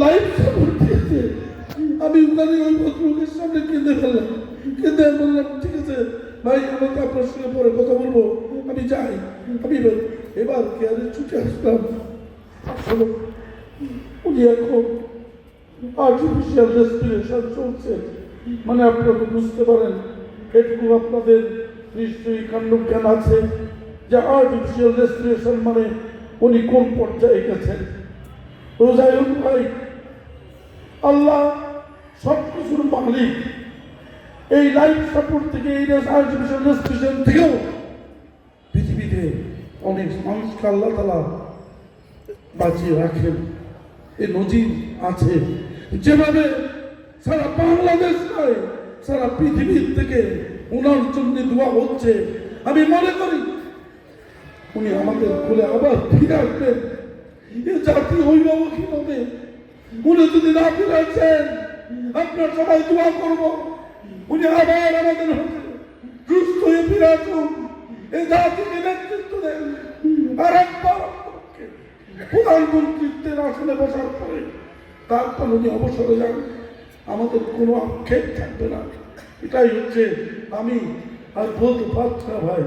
Life support দিয়েছে। আমি ওখানে ওই ভদ্রলোকের সামনে কেঁদে ফেললাম, কেঁদে বললাম ঠিক আছে ভাই, আমাকে আপনার সঙ্গে পরে কথা বলবো, আমি যাই। আমি এবার কেয়ারে ছুটে আসলাম। আসলে উনি এখন আর্টিফিশিয়াল রেসপিরেশন চলছে, মানে আপনারা বুঝতে পারেন এটুকু আপনাদের নিশ্চয়ই কাণ্ডজ্ঞান আছে যে আর্টিফিশিয়াল রেসপিরেশন মানে উনি কোন পর্যায়ে গেছেন। তো যাই হোক ভাই, আল্লাহ সব কিছুর মালিক। এই লাইফ সাপোর্ট থেকে, এই আর্টিফিশিয়াল রেসপিরেশন থেকেও পৃথিবীতে অনেক মানুষকে আল্লাহ তাআলা বাঁচিয়ে রাখেন। এই নজির আছে। যেভাবে সারা বাংলাদেশ নয়, সারা পৃথিবীর থেকে ওনার জন্য দোয়া হচ্ছে, আমি মনে করি উনি আমাদের খুলে আবার ফিরে আসবেন। এ জাতি অভিভাবকই হবে। উনি যদি না ফিরে আসেন, আপনার সবাই দোয়া করব উনি আবার আমাদের সুস্থ হয়ে ফিরে আসুন, এই জাতিকে নেতৃত্ব দেন। আর একবার প্রধানমন্ত্রীত্বের আসনে বসার পরে তারপর উনি অবসরে যান, আমাদের কোনো আক্ষেপ থাকবে না। এটাই হচ্ছে, আমি আর বলতে পারছি না ভাই।